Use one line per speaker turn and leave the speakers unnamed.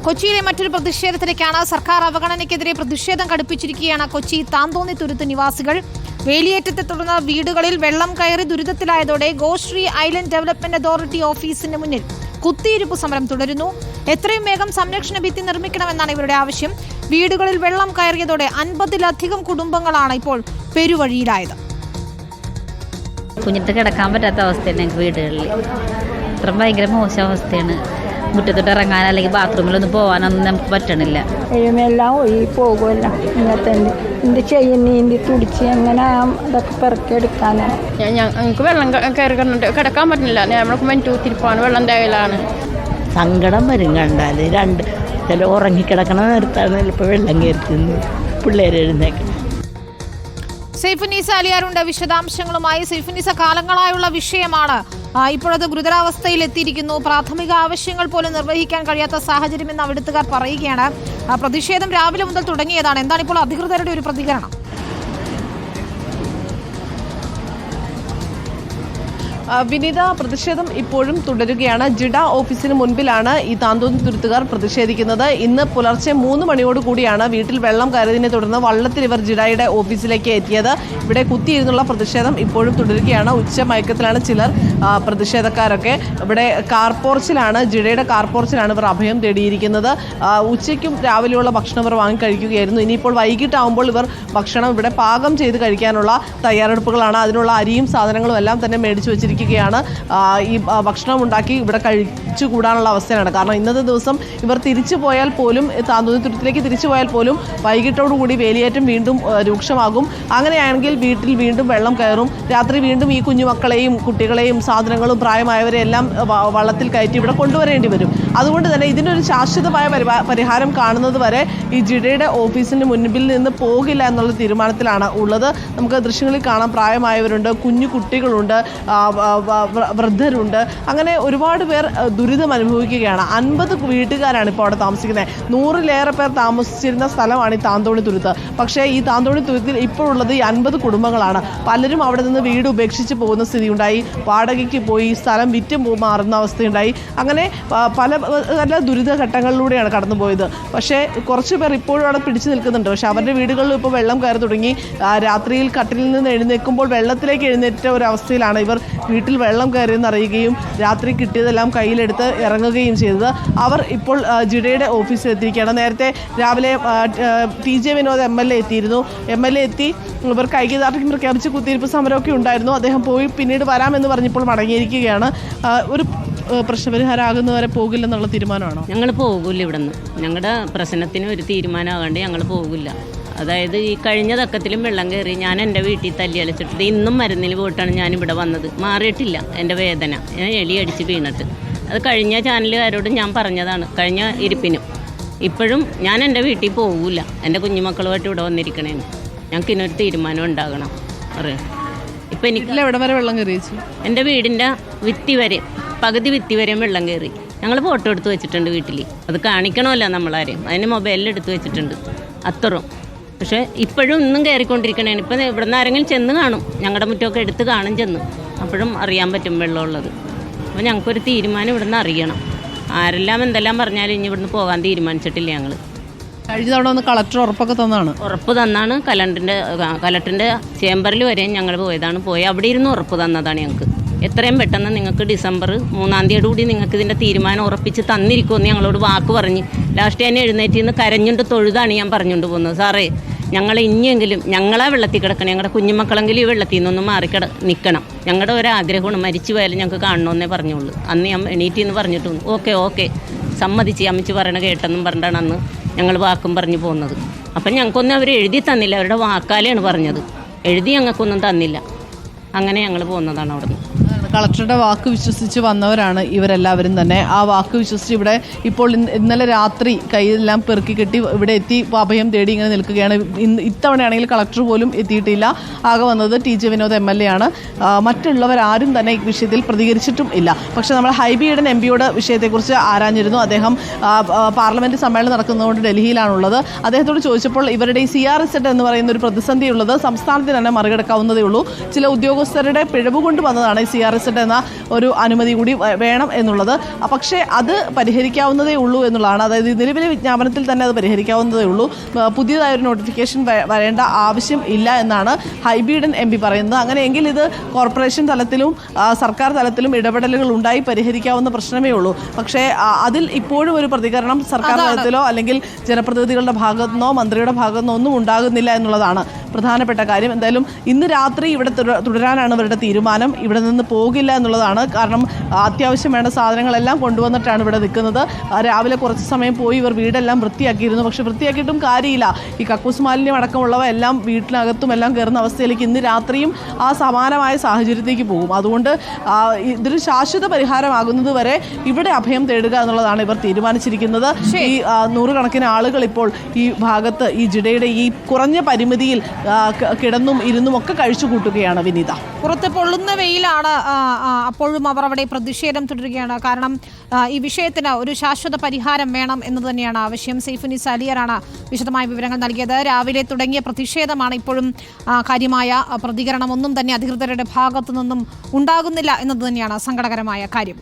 കൊച്ചിയിലെ മറ്റൊരു പ്രതിഷേധത്തിലേക്കാണ്. സർക്കാർ അവഗണനയ്ക്കെതിരെ പ്രതിഷേധം കടുപ്പിച്ചിരിക്കുകയാണ് കൊച്ചി താന്തോന്നി തുരുത്ത് നിവാസികൾ. വേലിയേറ്റത്തെ തുടർന്ന് വീടുകളിൽ വെള്ളം കയറി ദുരിതത്തിലായതോടെ ഗോശ്രീ ഐലൻഡ് ഡെവലപ്മെന്റ് അതോറിറ്റി ഓഫീസിന് മുന്നിൽ കുത്തിയിരിപ്പ് സമരം തുടരുന്നു. എത്രയും വേഗം സംരക്ഷണ ഭിത്തി നിർമ്മിക്കണമെന്നാണ് ഇവരുടെ ആവശ്യം. വീടുകളിൽ വെള്ളം കയറിയതോടെ 50-ലധികം കുടുംബങ്ങളാണ് ഇപ്പോൾ പെരുവഴിയിലായത്.
കുഞ്ഞിട്ട് കിടക്കാൻ പറ്റാത്ത അവസ്ഥയാണ് ഞങ്ങൾക്ക് വീടുകളിൽ. അത്ര ഭയങ്കര മോശം അവസ്ഥയാണ്. മുറ്റത്തോട്ട് ഇറങ്ങാൻ അല്ലെങ്കിൽ ബാത്റൂമിലൊന്നും പോകാനൊന്നും നമുക്ക് പറ്റണില്ല.
എല്ലാം ഒഴുകി പോകുമല്ല. ഇങ്ങനത്തെ എന്ത് ചെയ്യുന്നീന്തി തുടിച്ച് എങ്ങനെ അതൊക്കെ പെറുക്കിയെടുക്കാനാണ്.
ഞങ്ങൾക്ക് വെള്ളം കയറി കിടക്കാൻ പറ്റുന്നില്ല. നമ്മൾക്ക് മറ്റൂത്തിരിപ്പാണ് വെള്ളം തേവലാണ്.
സങ്കടം വരും കണ്ടാൽ. ചില ഉറങ്ങിക്കിടക്കണ നേരത്താണ് ചിലപ്പോൾ വെള്ളം കയറി തിന്ന് പിള്ളേർ എഴുന്നേക്കണം.
സൈഫുന്നീസ അലിയാറുണ്ട് വിശദാംശങ്ങളുമായി. സൈഫുന്നീസ, കാലങ്ങളായുള്ള വിഷയമാണ്. ഇപ്പോഴത് ഗുരുതരാവസ്ഥയിൽ എത്തിയിരിക്കുന്നു. പ്രാഥമിക ആവശ്യങ്ങൾ പോലും നിർവഹിക്കാൻ കഴിയാത്ത സാഹചര്യമെന്ന് അവിടുത്തുകാർ പറയുകയാണ്. പ്രതിഷേധം രാവിലെ മുതൽ തുടങ്ങിയതാണ്. എന്താണ് ഇപ്പോൾ അധികൃതരുടെ ഒരു പ്രതികരണം?
വിനീത, പ്രതിഷേധം ഇപ്പോഴും തുടരുകയാണ്. ജിഡ ഓഫീസിന് മുൻപിലാണ് ഈ താന്തോന്നി തുരുത്തുകാർ പ്രതിഷേധിക്കുന്നത്. ഇന്ന് പുലർച്ചെ 3 മണിയോട് കൂടിയാണ് വീട്ടിൽ വെള്ളം കയറിയതിനെ തുടർന്ന് വള്ളത്തിൽ ഇവർ ജിഡയുടെ ഓഫീസിലേക്ക് എത്തിയത്. ഇവിടെ കുത്തിയിരുന്നുള്ള പ്രതിഷേധം ഇപ്പോഴും തുടരുകയാണ്. ഉച്ചമയക്കത്തിലാണ് ചിലർ പ്രതിഷേധക്കാരൊക്കെ. ഇവിടെ കാർപോർച്ചിലാണ്, ജിഡയുടെ കാർപോർച്ചിലാണ് ഇവർ അഭയം തേടിയിരിക്കുന്നത്. ഉച്ചയ്ക്കും രാവിലെയുള്ള ഭക്ഷണം ഇവർ വാങ്ങി കഴിക്കുകയായിരുന്നു. ഇനിയിപ്പോൾ വൈകിട്ടാവുമ്പോൾ ഇവർ ഭക്ഷണം ഇവിടെ പാകം ചെയ്ത് കഴിക്കാനുള്ള തയ്യാറെടുപ്പുകളാണ്. അതിനുള്ള അരിയും സാധനങ്ങളും എല്ലാം തന്നെ മേടിച്ചു വെച്ചിരിക്കുന്നത്. ഈ ഭക്ഷണം ഉണ്ടാക്കി ഇവിടെ കഴിച്ചു കൂടാനുള്ള അവസ്ഥയാണ്. കാരണം ഇന്നത്തെ ദിവസം ഇവർ തിരിച്ചു പോയാൽ പോലും, താന്തോന്നി തുരുത്തിലേക്ക് തിരിച്ചു പോയാൽ പോലും വൈകിട്ടോടുകൂടി വേലിയേറ്റം വീണ്ടും രൂക്ഷമാകും. അങ്ങനെയാണെങ്കിൽ വീട്ടിൽ വീണ്ടും വെള്ളം കയറും. രാത്രി വീണ്ടും ഈ കുഞ്ഞുമക്കളെയും കുട്ടികളെയും സാധനങ്ങളും പ്രായമായവരെ എല്ലാം വള്ളത്തിൽ കയറ്റി ഇവിടെ കൊണ്ടുവരേണ്ടി വരും. അതുകൊണ്ട് തന്നെ ഇതിനൊരു ശാശ്വതമായ പരിഹാരം കാണുന്നത് വരെ ഈ ജിഡയുടെ ഓഫീസിന് മുൻപിൽ നിന്ന് പോകില്ല എന്നുള്ള തീരുമാനത്തിലാണ് ഉള്ളത്. നമുക്ക് ദൃശ്യങ്ങളിൽ കാണാം, പ്രായമായവരുണ്ട്, കുഞ്ഞു കുട്ടികളുണ്ട്, വൃദ്ധരുണ്ട്. അങ്ങനെ ഒരുപാട് പേർ ദുരിതം അനുഭവിക്കുകയാണ്. 50 വീട്ടുകാരാണ് ഇപ്പോൾ അവിടെ താമസിക്കുന്നത്. 100-ലേറെ പേർ താമസിച്ചിരുന്ന സ്ഥലമാണ് ഈ താന്തോണി തുരുത്ത്. പക്ഷേ ഈ താന്തോണി തുരുത്തിൽ ഇപ്പോഴുള്ളത് ഈ 50 കുടുംബങ്ങളാണ്. പലരും അവിടെ നിന്ന് വീട് ഉപേക്ഷിച്ച് പോകുന്ന സ്ഥിതി ഉണ്ടായി. വാടകയ്ക്ക് പോയി സ്ഥലം വിറ്റ് മാറുന്ന അവസ്ഥയുണ്ടായി. അങ്ങനെ പല ദുരിതഘട്ടങ്ങളിലൂടെയാണ് കടന്നുപോയത്. പക്ഷേ കുറച്ച് പേർ ഇപ്പോഴും അവിടെ പിടിച്ചു നിൽക്കുന്നുണ്ട്. പക്ഷേ അവരുടെ വീടുകളിൽ ഇപ്പോൾ വെള്ളം കയറി തുടങ്ങി. രാത്രിയിൽ കട്ടിലിൽ നിന്ന് എഴുന്നേൽക്കുമ്പോൾ വെള്ളത്തിലേക്ക് എഴുന്നേറ്റ ഒരു അവസ്ഥയിലാണ് ഇവർ വീട്ടിൽ വെള്ളം കയറിയെന്ന് അറിയുകയും രാത്രി കിട്ടിയതെല്ലാം കയ്യിലെടുത്ത് ഇറങ്ങുകയും ചെയ്തത്. അവർ ഇപ്പോൾ ജിഡയുടെ ഓഫീസിൽ എത്തിയിരിക്കുകയാണ്. നേരത്തെ രാവിലെ TJ വിനോദ് MLA എത്തിയിരുന്നു. MLA എത്തി ഇവർക്ക് ഐക്യദാർഢ്യം പ്രഖ്യാപിച്ച് കുത്തിയിരിപ്പ് സമരമൊക്കെ ഉണ്ടായിരുന്നു. അദ്ദേഹം പോയി പിന്നീട് വരാമെന്ന് പറഞ്ഞപ്പോൾ മടങ്ങിയിരിക്കുകയാണ്. ഒരു പ്രശ്നപരിഹാരമാകുന്നവരെ പോകില്ലെന്നുള്ള തീരുമാനമാണോ?
ഞങ്ങൾ പോകില്ല ഇവിടെ നിന്ന്. ഞങ്ങളുടെ പ്രശ്നത്തിന് ഒരു തീരുമാനമാകാണ്ട് ഞങ്ങൾ പോകില്ല. അതായത് ഈ കഴിഞ്ഞ തക്കത്തിലും വെള്ളം കയറി ഞാൻ എൻ്റെ വീട്ടിൽ തല്ലി അലച്ചിട്ട് ഇന്നും മരുന്നിൽ പോയിട്ടാണ് ഞാനിവിടെ വന്നത്. മാറിയിട്ടില്ല എൻ്റെ വേദന. ഞാൻ എലി അടിച്ച് വീണിട്ട്. അത് കഴിഞ്ഞ ചാനലുകാരോട് ഞാൻ പറഞ്ഞതാണ്, കഴിഞ്ഞ ഇരിപ്പിനും. ഇപ്പോഴും ഞാൻ എൻ്റെ വീട്ടിൽ പോകില്ല. എൻ്റെ കുഞ്ഞുമക്കളുമായിട്ട് ഇവിടെ വന്നിരിക്കണേന്ന്. ഞങ്ങൾക്ക് ഇതിനൊരു തീരുമാനം ഉണ്ടാകണം. അറിയാം. ഇപ്പം എനിക്ക്
എവിടെ വരെ വെള്ളം കയറി?
എൻ്റെ വീടിൻ്റെ പകുതി ഭിത്തി വരെയും വെള്ളം കയറി. ഞങ്ങൾ ഫോട്ടോ എടുത്ത് വെച്ചിട്ടുണ്ട് വീട്ടിൽ. അത് കാണിക്കണമല്ലോ നമ്മളാരെയും. അതിന് മൊബൈലിൽ എടുത്ത് വെച്ചിട്ടുണ്ട്. അത്രയും. പക്ഷേ ഇപ്പോഴും ഇന്നും കയറിക്കൊണ്ടിരിക്കണേന്. ഇപ്പം ഇവിടെ നിന്ന് ആരെങ്കിലും ചെന്ന് കാണും, ഞങ്ങളുടെ മുറ്റമൊക്കെ എടുത്ത് കാണും ചെന്ന്. അപ്പോഴും അറിയാൻ പറ്റും വെള്ളമുള്ളത്. അപ്പോൾ ഞങ്ങൾക്കൊരു തീരുമാനം ഇവിടെ നിന്ന് അറിയണം. ആരെല്ലാം എന്തെല്ലാം പറഞ്ഞാലും ഇനി ഇവിടുന്ന് പോകാൻ തീരുമാനിച്ചിട്ടില്ല ഞങ്ങൾ.
കഴിഞ്ഞ തവണ ഒന്ന് കളക്ടർ ഉറപ്പൊക്കെ തന്നാണ്.
ഉറപ്പ് തന്നാണ്. കലക്ടറിൻ്റെ ചേംബറിൽ വരെയും ഞങ്ങൾ പോയി അവിടെ ഇരുന്ന് ഉറപ്പ് തന്നതാണ് ഞങ്ങൾക്ക്. എത്രയും പെട്ടെന്ന് നിങ്ങൾക്ക് ഡിസംബർ 3-ാം തീയതി കൂടി നിങ്ങൾക്ക് ഇതിൻ്റെ തീരുമാനം ഉറപ്പിച്ച് തന്നിരിക്കുമെന്ന് ഞങ്ങളോട് വാക്ക് പറഞ്ഞ് ലാസ്റ്റ് ഞാൻ എഴുന്നേറ്റിൽ നിന്ന് കരഞ്ഞുകൊണ്ട് തൊഴുതാണ് ഞാൻ പറഞ്ഞുകൊണ്ട് പോകുന്നത്. സാറേ, ഞങ്ങൾ ഇനിയെങ്കിലും ഞങ്ങളാ വെള്ളത്തിൽ കിടക്കണം. ഞങ്ങളുടെ കുഞ്ഞുമക്കളെങ്കിലും ഈ വെള്ളത്തിൽ നിന്നൊന്ന് നിൽക്കണം. ഞങ്ങളുടെ ഒരാഗ്രഹമാണ്. മരിച്ചു പോയാലും ഞങ്ങൾക്ക് കാണണമെന്നേ പറഞ്ഞുള്ളൂ. അന്ന് ഞാൻ എണീറ്റിൽ നിന്ന് പറഞ്ഞിട്ടു ഓക്കെ സമ്മതിച്ച് അമ്മച്ച് പറയണ കേട്ടെന്നും പറഞ്ഞിട്ടാണ് അന്ന് ഞങ്ങൾ വാക്കും പറഞ്ഞു പോകുന്നത്. അപ്പം ഞങ്ങൾക്കൊന്നും അവർ എഴുതി തന്നില്ല. അവരുടെ വാക്കാലെയാണ് പറഞ്ഞത്. എഴുതി ഞങ്ങൾക്കൊന്നും തന്നില്ല. അങ്ങനെ ഞങ്ങൾ പോകുന്നതാണ് അവിടെ നിന്ന്.
കളക്ടറുടെ വാക്ക് വിശ്വസിച്ച് വന്നവരാണ് ഇവരെല്ലാവരും തന്നെ. ആ വാക്ക് വിശ്വസിച്ച് ഇവിടെ ഇപ്പോൾ ഇന്നലെ രാത്രി കൈയെല്ലാം പെറുക്കി കെട്ടി ഇവിടെ എത്തി അഭയം തേടി ഇങ്ങനെ നിൽക്കുകയാണ്. ഇത്തവണയാണെങ്കിൽ കളക്ടർ പോലും എത്തിയിട്ടില്ല. ആകെ വന്നത് TJ വിനോദ് MLA ആണ്. മറ്റുള്ളവരാരും തന്നെ ഈ വിഷയത്തിൽ പ്രതികരിച്ചിട്ടും ഇല്ല. പക്ഷേ നമ്മൾ ഹൈബി ഈഡൻ MPയോട് വിഷയത്തെക്കുറിച്ച് ആരാഞ്ഞിരുന്നു. അദ്ദേഹം പാർലമെൻറ്റ് സമ്മേളനം നടക്കുന്നതുകൊണ്ട് ഡൽഹിയിലാണുള്ളത്. അദ്ദേഹത്തോട് ചോദിച്ചപ്പോൾ ഇവരുടെ ഈ CRZ എന്ന് പറയുന്ന ഒരു പ്രതിസന്ധിയുള്ളത് സംസ്ഥാനത്തിന് തന്നെ മറികടക്കാവുന്നതേ ഉള്ളൂ. ചില ഉദ്യോഗസ്ഥരുടെ പിഴവ് കൊണ്ട് വന്നതാണ് ഈ CRZ ഗസറ്റ് എന്ന ഒരു അനുമതി കൂടി വേണം എന്നുള്ളത്. പക്ഷേ അത് പരിഹരിക്കാവുന്നതേ ഉള്ളൂ എന്നുള്ളതാണ്. അതായത് നിലവിലെ വിജ്ഞാപനത്തിൽ തന്നെ അത് പരിഹരിക്കാവുന്നതേ ഉള്ളൂ. പുതിയതായൊരു നോട്ടിഫിക്കേഷൻ വരേണ്ട ആവശ്യം ഇല്ല എന്നാണ് ഹൈബീഡൻ MP പറയുന്നത്. അങ്ങനെയെങ്കിൽ ഇത് കോർപ്പറേഷൻ തലത്തിലും സർക്കാർ തലത്തിലും ഇടപെടലുകൾ ഉണ്ടായി പരിഹരിക്കാവുന്ന പ്രശ്നമേ ഉള്ളൂ. പക്ഷേ അതിൽ ഇപ്പോഴും ഒരു പ്രതികരണം സർക്കാർ തലത്തിലോ അല്ലെങ്കിൽ ജനപ്രതിനിധികളുടെ ഭാഗത്തു നിന്നോ മന്ത്രിയുടെ ഭാഗത്തു നിന്നോ ഒന്നും ഉണ്ടാകുന്നില്ല എന്നുള്ളതാണ് പ്രധാനപ്പെട്ട കാര്യം. എന്തായാലും ഇന്ന് രാത്രി ഇവിടെ തുടരാനാണ് ഇവരുടെ തീരുമാനം. ഇവിടെ നിന്ന് പോകില്ല എന്നുള്ളതാണ്. കാരണം അത്യാവശ്യം വേണ്ട സാധനങ്ങളെല്ലാം കൊണ്ടുവന്നിട്ടാണ് ഇവിടെ നിൽക്കുന്നത്. രാവിലെ കുറച്ച് സമയം പോയി ഇവർ വീടെല്ലാം വൃത്തിയാക്കിയിരുന്നു. പക്ഷെ വൃത്തിയാക്കിയിട്ടും കാര്യമില്ല. ഈ കക്കൂസ് മാലിന്യം അടക്കമുള്ളവ എല്ലാം വീട്ടിനകത്തും എല്ലാം കയറുന്ന അവസ്ഥയിലേക്ക് ഇന്ന് രാത്രിയും ആ സമാനമായ സാഹചര്യത്തേക്ക് പോകും. അതുകൊണ്ട് ഇതൊരു ശാശ്വത പരിഹാരമാകുന്നത് വരെ ഇവിടെ അഭയം തേടുക എന്നുള്ളതാണ് ഇവർ തീരുമാനിച്ചിരിക്കുന്നത്. ഈ നൂറുകണക്കിന് ആളുകൾ ഇപ്പോൾ ഈ ഭാഗത്ത് ഈ ജിഡയുടെ ഈ കുറഞ്ഞ പരിമിതിയിൽ കിടന്നും ഇരുന്നും ഒക്കെ കഴിച്ചു കൂട്ടുകയാണ്. വിനീത,
പുറത്ത് പൊള്ളുന്ന വെയിലാണ്, അപ്പോഴും അവർ അവിടെ പ്രതിഷേധം തുടരുകയാണ്. കാരണം ഈ വിഷയത്തിന് ഒരു ശാശ്വത പരിഹാരം വേണം എന്ന് തന്നെയാണ് ആവശ്യം. സൈഫുനിസ അലിയറാണ് വിശദമായ വിവരങ്ങൾ നൽകിയത്. രാവിലെ തുടങ്ങിയ പ്രതിഷേധമാണ് ഇപ്പോഴും കാര്യമായ പ്രതികരണമൊന്നും തന്നെ അധികൃതരുടെ ഭാഗത്തു നിന്നും ഉണ്ടാകുന്നില്ല എന്നത് തന്നെയാണ് സങ്കടകരമായ കാര്യം.